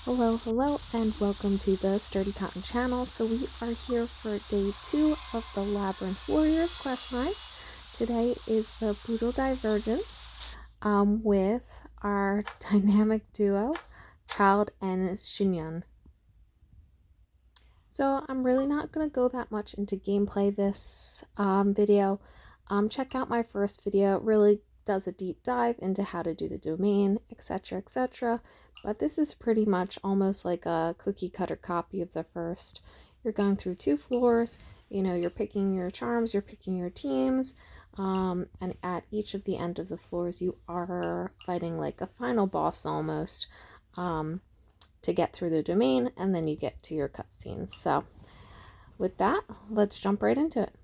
Hello, and welcome to the SturdyCotton channel. So we are here for day 2 of the Labyrinth Warriors questline. Today is the Brutal Divergence with our dynamic duo, Child and Shinyon. So I'm really not going to go that much into gameplay this video. Check out my first video. It really does a deep dive into how to do the domain, etc, etc. But this is pretty much almost like a cookie cutter copy of the first. You're going through 2 floors, you're picking your charms, you're picking your teams, and at each of the end of the floors you are fighting like a final boss almost. To get through the domain, and then you get to your cutscenes. So with that, let's jump right into it.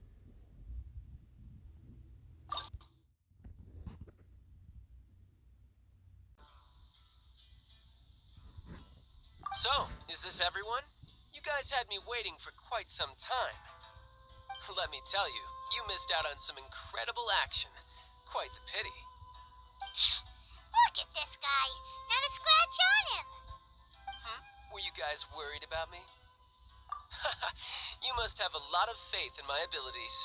So, is this everyone? You guys had me waiting for quite some time. Let me tell you, you missed out on some incredible action. Quite the pity. Look at this guy. Not a scratch on him. Were you guys worried about me? You must have a lot of faith in my abilities.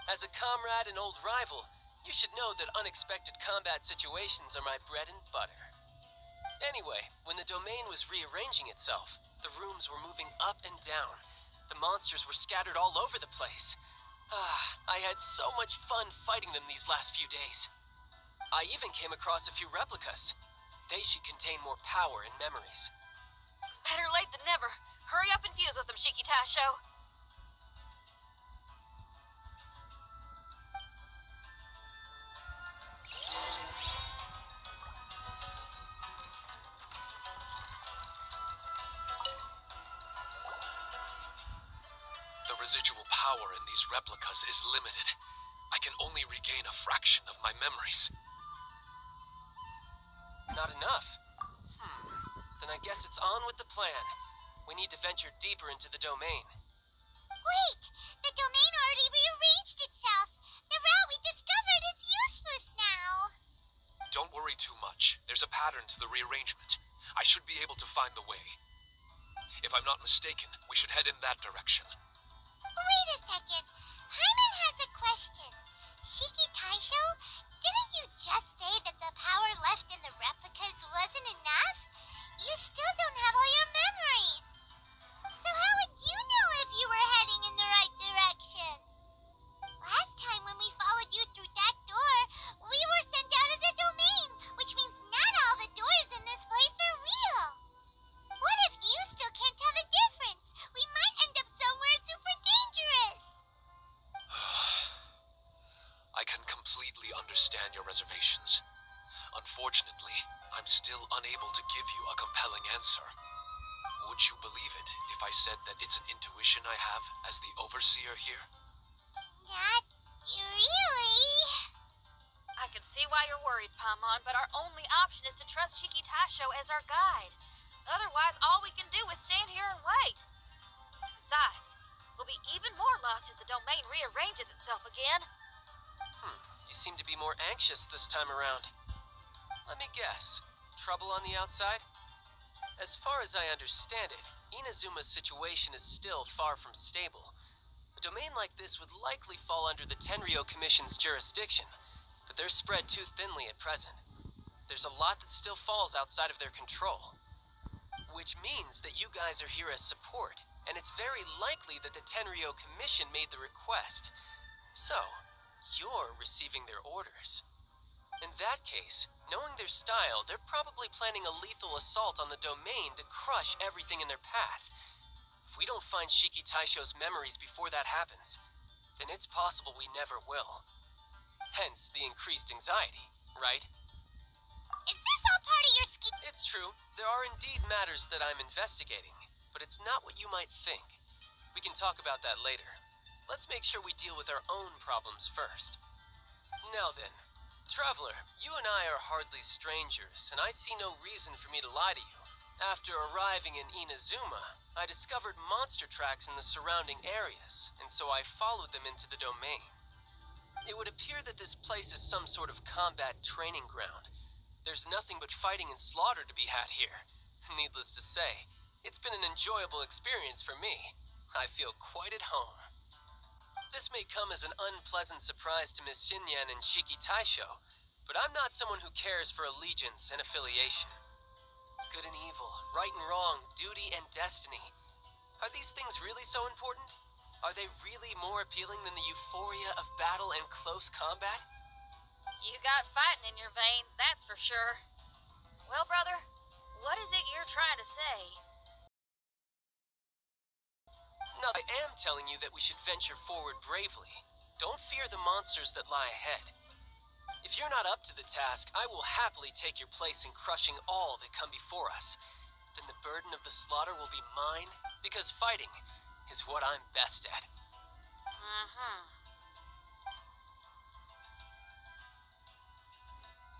As a comrade and old rival, you should know that unexpected combat situations are my bread and butter. Anyway, when the domain was rearranging itself, the rooms were moving up and down. The monsters were scattered all over the place. I had so much fun fighting them these last few days. I even came across a few replicas. They should contain more power and memories. Better late than never. Hurry up and fuse with them, Shiki Tasho. The residual power in these replicas is limited. I can only regain a fraction of my memories. Not enough? Then I guess it's on with the plan. We need to venture deeper into the domain. Wait! The domain already rearranged itself. The route we discovered is useless now. Don't worry too much. There's a pattern to the rearrangement. I should be able to find the way. If I'm not mistaken, we should head in that direction. Wait a second. Hyman has a question. Shiki Taisho, didn't you just say that the power left in the replicas wasn't enough? You still don't have all your memories. So how would you know if you were heading in the right direction? Last time when we followed you through that door, we were sent out of the domain, which means not all the doors in this place are real. What if you still can't tell the difference? We might end up somewhere super dangerous. I can completely understand your reservations. Unfortunately, I'm still unable to give you a compelling answer. Would you believe it if I said that it's an intuition I have as the overseer here? Not really. I can see why you're worried, Paimon, but our only option is to trust Shiki Tasho as our guide. Otherwise, all we can do is stand here and wait. Besides, we'll be even more lost if the domain rearranges itself again. You seem to be more anxious this time around. Let me guess. Trouble on the outside? As far as I understand it, Inazuma's situation is still far from stable. A domain like this would likely fall under the Tenryo Commission's jurisdiction, but they're spread too thinly at present. There's a lot that still falls outside of their control. Which means that you guys are here as support, and it's very likely that the Tenryo Commission made the request. So, you're receiving their orders. In that case, knowing their style, they're probably planning a lethal assault on the domain to crush everything in their path. If we don't find Shiki Taisho's memories before that happens, then it's possible we never will. Hence the increased anxiety, right? Is this all part of your scheme? It's true. There are indeed matters that I'm investigating, but it's not what you might think. We can talk about that later. Let's make sure we deal with our own problems first. Now then, Traveler, you and I are hardly strangers, and I see no reason for me to lie to you. After arriving in Inazuma, I discovered monster tracks in the surrounding areas, and so I followed them into the domain. It would appear that this place is some sort of combat training ground. There's nothing but fighting and slaughter to be had here, Needless to say, it's been an enjoyable experience for me. I feel quite at home. This may come as an unpleasant surprise to Miss Xinyan and Shiki Taisho, but I'm not someone who cares for allegiance and affiliation. Good and evil, right and wrong, duty and destiny. Are these things really so important? Are they really more appealing than the euphoria of battle and close combat? You got fighting in your veins, that's for sure. Well, brother, what is it you're trying to say? No, I am telling you that we should venture forward bravely. Don't fear the monsters that lie ahead. If you're not up to the task, I will happily take your place in crushing all that come before us. Then the burden of the slaughter will be mine, because fighting is what I'm best at.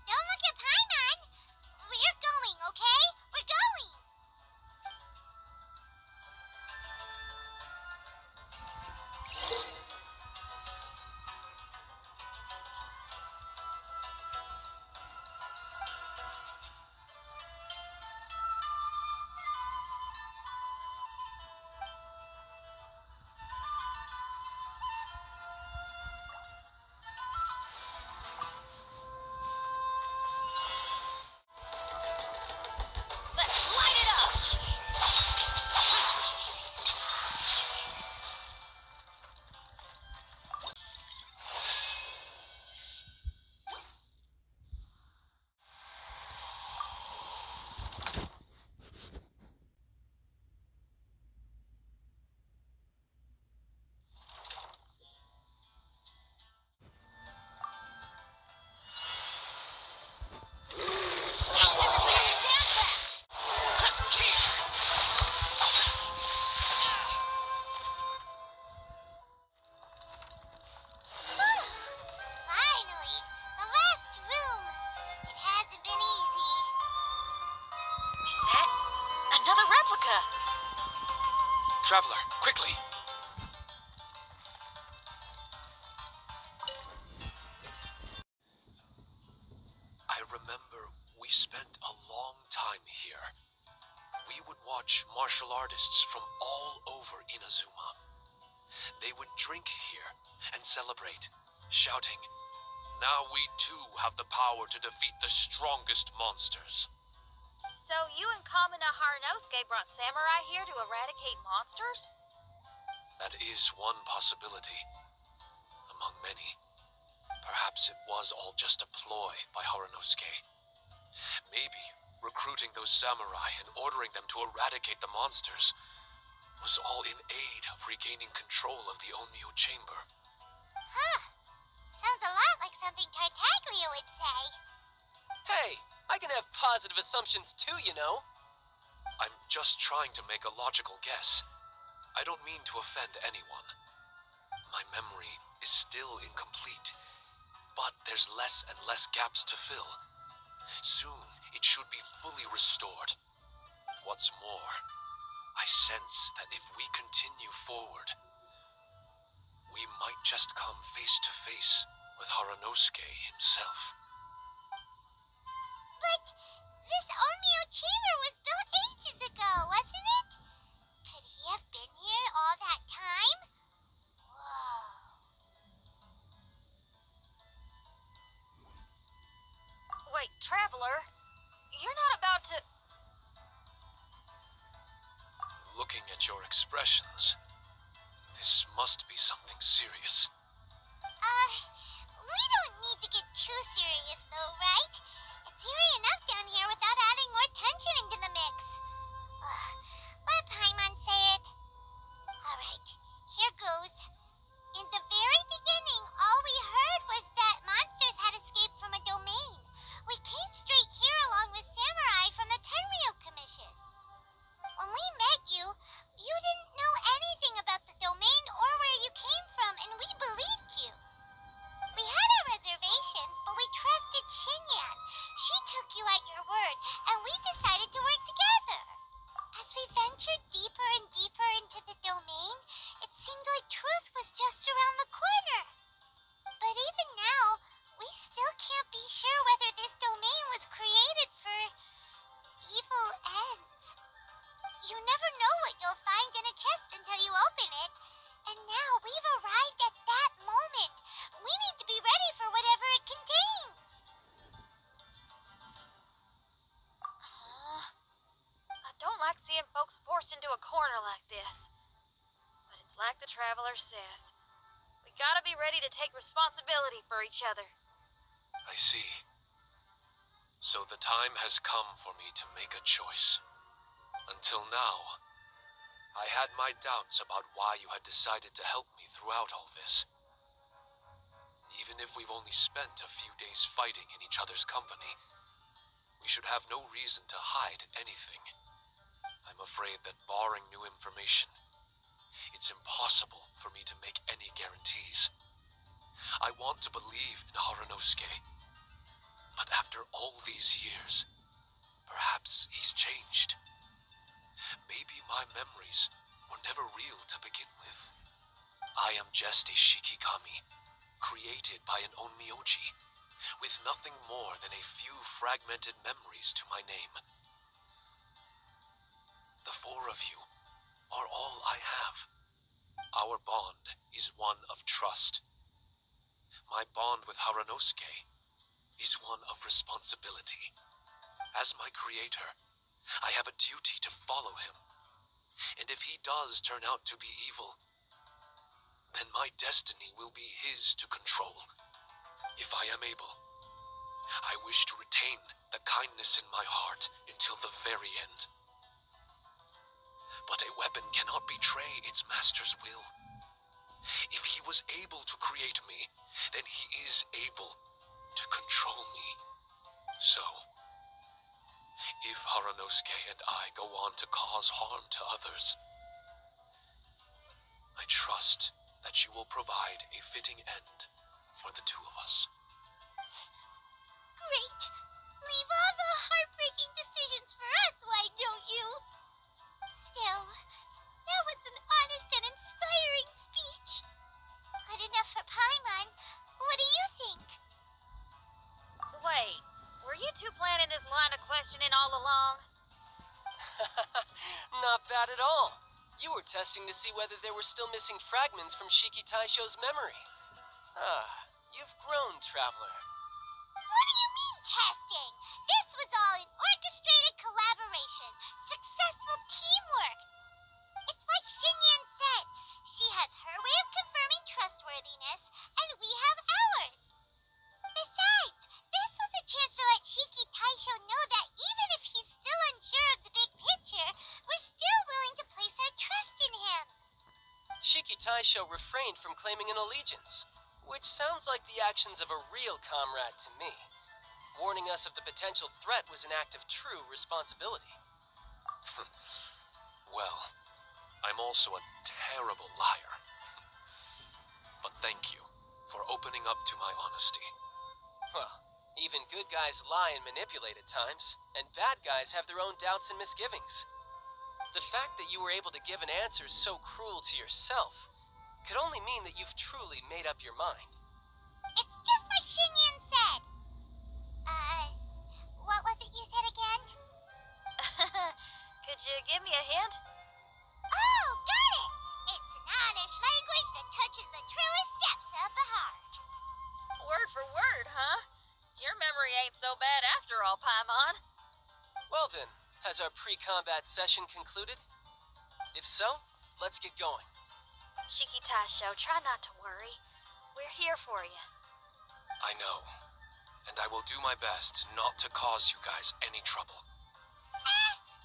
Don't look at Paimon! We're going, okay? We're going! Let's light it up! Finally! The last room! It hasn't been easy. Is that another replica? Traveler, quickly! I remember we spent a long time here. We would watch martial artists from all over Inazuma. They would drink here and celebrate, shouting, "Now we too have the power to defeat the strongest monsters." So you and Kamina Harunosuke brought samurai here to eradicate monsters? That is one possibility, among many. Perhaps it was all just a ploy by Harunosuke. Maybe recruiting those samurai and ordering them to eradicate the monsters was all in aid of regaining control of the Onmyo chamber. Huh. Sounds a lot like something Tartaglia would say. Hey, I can have positive assumptions too, you know. I'm just trying to make a logical guess. I don't mean to offend anyone. My memory is still incomplete, but there's less and less gaps to fill. Soon, it should be fully restored. What's more, I sense that if we continue forward, we might just come face to face with Harunosuke himself. But this Onmyo chamber was built ages ago, wasn't it? Could he have been here all that time? Whoa. Wait, Traveler, you're not about to... Looking at your expressions, this must be something serious. We don't need to get too serious though, right? It's eerie enough down here without adding more tension into the mix. Let Paimon say it. Alright, here goes. In the very beginning, all we heard was that monsters had escaped from a domain. We came straight here along with samurai from the Tenryo Commission. When we met you, you didn't know anything about the domain or where you came from, and we believed you. We had our reservations, but we trusted Xinyan. She took you at your word, and we decided to We've arrived at that moment. We need to be ready for whatever it contains. I don't like seeing folks forced into a corner like this. But it's like the Traveler says. We gotta be ready to take responsibility for each other. I see. So the time has come for me to make a choice. Until now, I had my doubts about why you had decided to help me throughout all this. Even if we've only spent a few days fighting in each other's company, we should have no reason to hide anything. I'm afraid that barring new information, it's impossible for me to make any guarantees. I want to believe in Harunosuke, but after all these years, perhaps he's changed. Maybe my memories were never real to begin with. I am just a Shikigami, created by an onmyoji, with nothing more than a few fragmented memories to my name. The four of you are all I have. Our bond is one of trust. My bond with Harunosuke is one of responsibility. As my creator, I have a duty to follow him. And if he does turn out to be evil, then my destiny will be his to control. If I am able, I wish to retain the kindness in my heart until the very end. But a weapon cannot betray its master's will. If he was able to create me, then he is able to control me. So, if Harunosuke and I go on to cause harm to others, I trust that you will provide a fitting end for the two of us. Great. Leave all the heartbreaking decisions for us, why don't you? Still, that was an honest and inspiring speech. Good enough for Paimon. What do you think? Wait, were you two planning this line of questioning all along? Not bad at all. You were testing to see whether there were still missing fragments from Shiki Taisho's memory. Ah, you've grown, Traveler. What do you mean, testing? This was all an orchestrated collaboration. Successful teamwork. It's like Xinyan said. She has her way of confirming trustworthiness, and we have ours. Besides, this was a chance to let Shiki Taisho know that even if he's still unsure of the big picture, we're still willing to place our trust in him. Shiki Taisho refrained from claiming an allegiance, which sounds like the actions of a real comrade to me. Warning us of the potential threat was an act of true responsibility. Well, I'm also a terrible liar. But thank you for opening up to my honesty. Well, even good guys lie and manipulate at times, and bad guys have their own doubts and misgivings. The fact that you were able to give an answer so cruel to yourself could only mean that you've truly made up your mind. It's just like Xinyan said. What was it you said again? Could you give me a hint? Oh, got it! It's an honest language that touches the truest depths of the heart. Word for word, huh? Your memory ain't so bad after all, Paimon. Well then, has our pre-combat session concluded? If so, let's get going. Shiki Taisho, try not to worry. We're here for you. I know, and I will do my best not to cause you guys any trouble.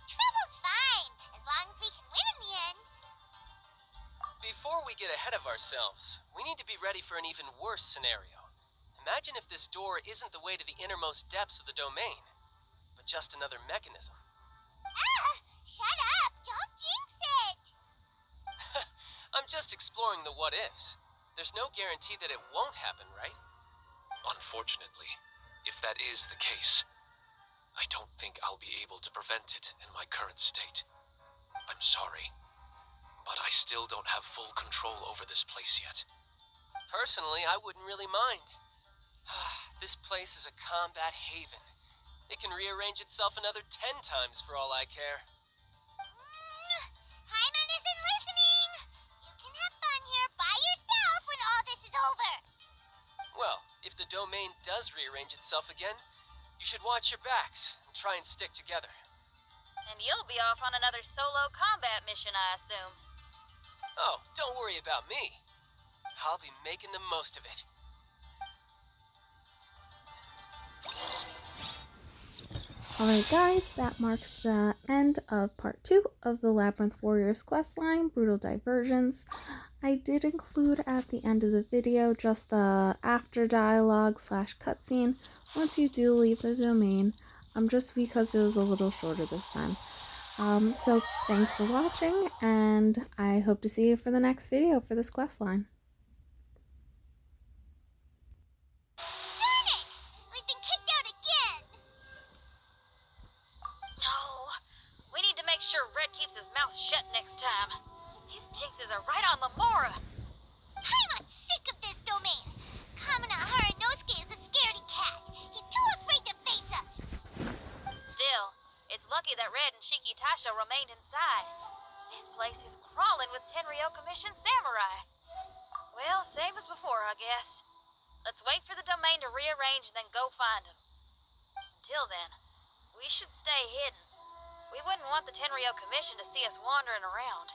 Trouble's fine, as long as we can win in the end. Before we get ahead of ourselves, we need to be ready for an even worse scenario. Imagine if this door isn't the way to the innermost depths of the domain, but just another mechanism. Shut up! Don't jinx it! I'm just exploring the what-ifs. There's no guarantee that it won't happen, right? Unfortunately, if that is the case, I don't think I'll be able to prevent it in my current state. I'm sorry, but I still don't have full control over this place yet. Personally, I wouldn't really mind. This place is a combat haven. It can rearrange itself another 10 times for all I care. Hyman isn't listening! You can have fun here by yourself If the domain does rearrange itself again, you should watch your backs and try and stick together. And you'll be off on another solo combat mission, I assume. Oh, don't worry about me. I'll be making the most of it. Alright guys, that marks the end of part 2 of the Labyrinth Warriors questline, Brutal Divergence. I did include at the end of the video just the after dialogue / cutscene once you do leave the domain, just because it was a little shorter this time. So thanks for watching, and I hope to see you for the next video for this questline. Darn it! We've been kicked out again! No, we need to make sure Red keeps his mouth shut next time. His jinxes are right on Lamora. I'm sick of this domain. Kamina Haranosuke is a scaredy cat. He's too afraid to face us. Still, it's lucky that Red and Shiki Tasha remained inside. This place is crawling with Tenryo commissioned samurai. Well, same as before, I guess. Let's wait for the domain to rearrange and then go find him. Until then, we should stay hidden. We wouldn't want the Tenryo Commission to see us wandering around.